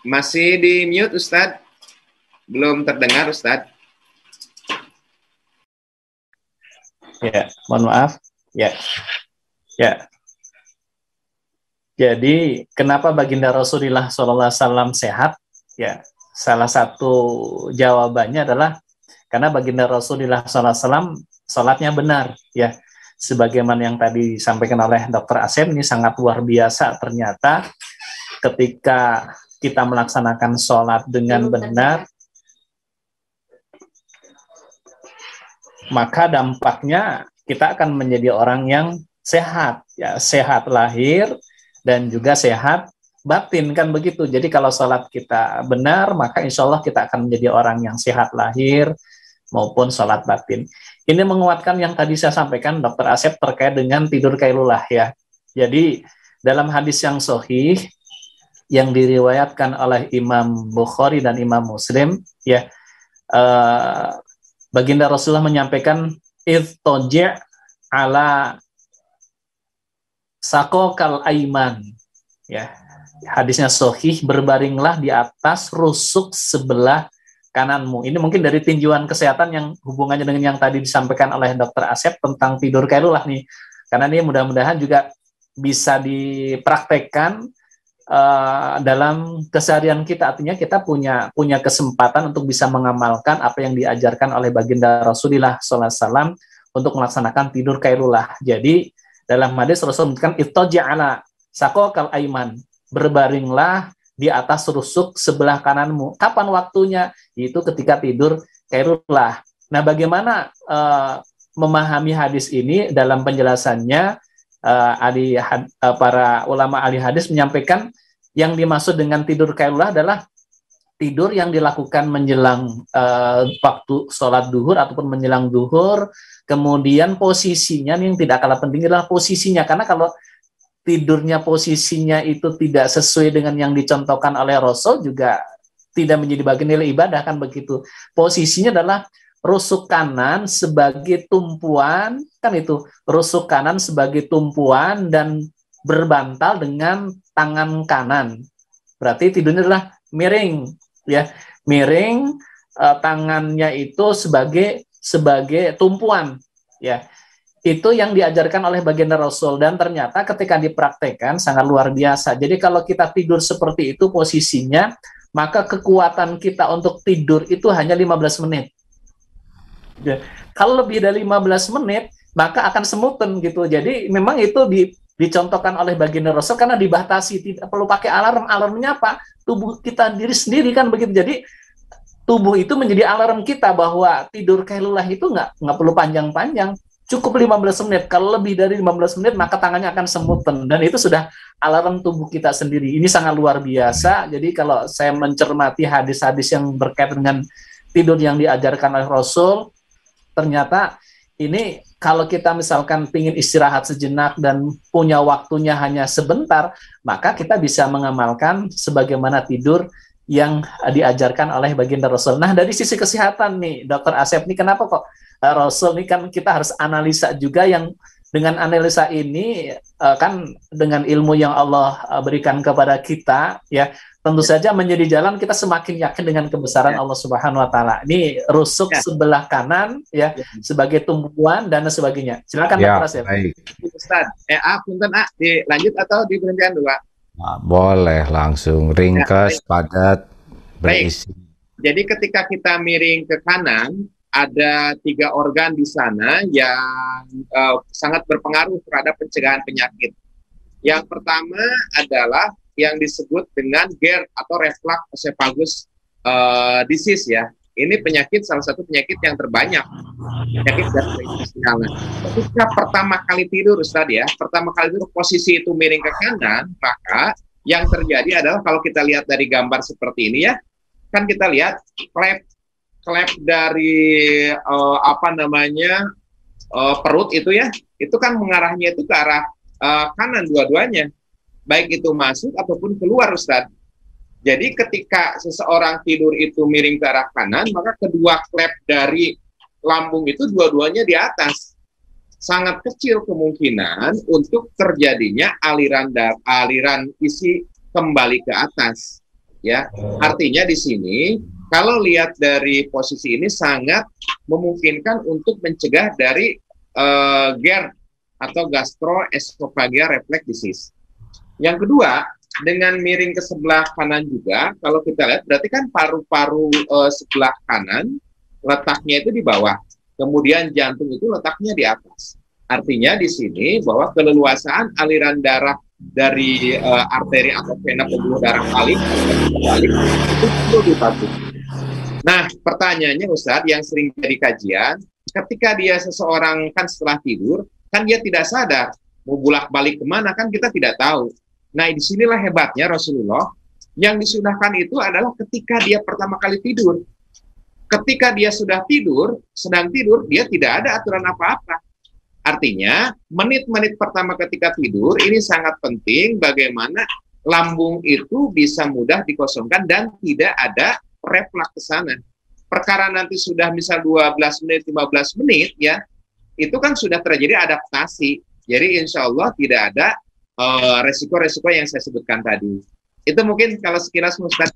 Masih di mute, Ustadz. Belum terdengar, Ustadz. Ya, mohon maaf. Ya. Jadi, kenapa baginda Rasulullah SAW sehat? Ya, salah satu jawabannya adalah karena baginda Rasulullah SAW sholatnya benar. Ya, sebagaimana yang tadi disampaikan oleh Dr. Asep, ini sangat luar biasa ternyata ketika kita melaksanakan sholat dengan benar, maka dampaknya kita akan menjadi orang yang sehat, ya, sehat lahir dan juga sehat batin, kan begitu. Jadi kalau sholat kita benar, maka insya Allah kita akan menjadi orang yang sehat lahir maupun sholat batin. Ini menguatkan yang tadi saya sampaikan, Dr. Asep, terkait dengan tidur kailulah, ya. Jadi dalam hadis yang sahih yang diriwayatkan oleh Imam Bukhari dan Imam Muslim, ya, baginda Rasulullah menyampaikan idtoji' ala sakokal aiman, ya, hadisnya sahih, berbaringlah di atas rusuk sebelah kananmu. Ini mungkin dari tinjauan kesehatan yang hubungannya dengan yang tadi disampaikan oleh Dr. Asep tentang tidur kailulah nih, karena ini mudah-mudahan juga bisa dipraktekkan dalam keseharian kita. Artinya kita punya kesempatan untuk bisa mengamalkan apa yang diajarkan oleh baginda Rasulullah SAW untuk melaksanakan tidur kailulah. Jadi dalam hadis Rasul menyebutkan ittaji'ala sakokal aiman, berbaringlah di atas rusuk sebelah kananmu. Kapan waktunya? Itu ketika tidur kailulah. Nah, bagaimana memahami hadis ini? Dalam penjelasannya, para ulama ahli hadis menyampaikan yang dimaksud dengan tidur kailulah adalah tidur yang dilakukan menjelang waktu sholat duhur ataupun menjelang duhur. Kemudian posisinya yang tidak kalah penting adalah posisinya, karena kalau tidurnya posisinya itu tidak sesuai dengan yang dicontohkan oleh Rasul juga tidak menjadi bagian nilai ibadah, kan begitu. Posisinya adalah rusuk kanan sebagai tumpuan, kan itu, rusuk kanan sebagai tumpuan dan berbantal dengan tangan kanan. Berarti tidurnya adalah miring, ya, miring, tangannya itu sebagai tumpuan, ya. Itu yang diajarkan oleh baginda Rasul, dan ternyata ketika dipraktekkan sangat luar biasa. Jadi kalau kita tidur seperti itu posisinya, maka kekuatan kita untuk tidur itu hanya 15 menit. Ya. Kalau lebih dari 15 menit, maka akan semutan gitu. Jadi memang itu dicontohkan oleh baginda Rasul karena dibatasi, tidak perlu pakai alarm. Alarmnya apa? Tubuh kita diri sendiri, kan begitu. Jadi tubuh itu menjadi alarm kita bahwa tidur kailulah itu nggak perlu panjang-panjang. Cukup 15 menit. Kalau lebih dari 15 menit, maka tangannya akan semutan. Dan itu sudah alarm tubuh kita sendiri. Ini sangat luar biasa. Jadi kalau saya mencermati hadis-hadis yang berkaitan dengan tidur yang diajarkan oleh Rasul, ternyata ini kalau kita misalkan ingin istirahat sejenak dan punya waktunya hanya sebentar, maka kita bisa mengamalkan sebagaimana tidur yang diajarkan oleh baginda Rasul. Nah, dari sisi kesehatan nih, Dr. Asep, nih kenapa kok Rasul ini, kan kita harus analisa juga, yang dengan analisa ini kan dengan ilmu yang Allah berikan kepada kita, ya, tentu saja menjadi jalan kita semakin yakin dengan kebesaran Allah Subhanahu wa taala. Ini rusuk sebelah kanan, ya, sebagai tumpuan dan sebagainya. Silakan Dr. Asep. Baik. Ustaz, punten dilanjut atau diberhentikan dulu, Pak? Nah, boleh langsung ringkas, padat, berisi. Jadi ketika kita miring ke kanan, ada 3 organ di sana yang sangat berpengaruh terhadap pencegahan penyakit. Yang pertama adalah yang disebut dengan GERD atau reflux esophagus disease, ya. Ini penyakit, salah satu penyakit yang terbanyak, penyakit gastrointestinal. Ketika pertama kali tidur, Ustadz, ya, pertama kali tidur posisi itu miring ke kanan, maka yang terjadi adalah kalau kita lihat dari gambar seperti ini, ya, kan kita lihat klep dari perut itu, ya, itu kan mengarahnya itu ke arah kanan dua-duanya, baik itu masuk ataupun keluar, Ustadz. Jadi ketika seseorang tidur itu miring ke arah kanan, maka kedua klep dari lambung itu dua-duanya di atas. Sangat kecil kemungkinan untuk terjadinya aliran isi kembali ke atas. ya. Artinya di sini kalau lihat dari posisi ini sangat memungkinkan untuk mencegah dari GERD atau gastroesophageal reflux disease. Yang kedua, dengan miring ke sebelah kanan juga, kalau kita lihat berarti kan paru-paru sebelah kanan letaknya itu di bawah, kemudian jantung itu letaknya di atas. Artinya di sini bahwa keleluasaan aliran darah dari arteri atau vena pembuluh darah balik itu perlu dipatuhi. Nah, pertanyaannya Ustadz yang sering jadi kajian, ketika dia seseorang kan setelah tidur, kan dia tidak sadar mau bolak-balik kemana, kan kita tidak tahu. Nah, disinilah hebatnya Rasulullah, yang disunahkan itu adalah ketika dia pertama kali tidur. Ketika dia sudah tidur, sedang tidur, dia tidak ada aturan apa-apa. Artinya, menit-menit pertama ketika tidur, ini sangat penting bagaimana lambung itu bisa mudah dikosongkan dan tidak ada reflux ke sana. Perkara nanti sudah misal 12 menit, 15 menit, ya, itu kan sudah terjadi adaptasi. Jadi insya Allah tidak ada resiko-resiko yang saya sebutkan tadi. Itu mungkin kalau sekilas Ustaz.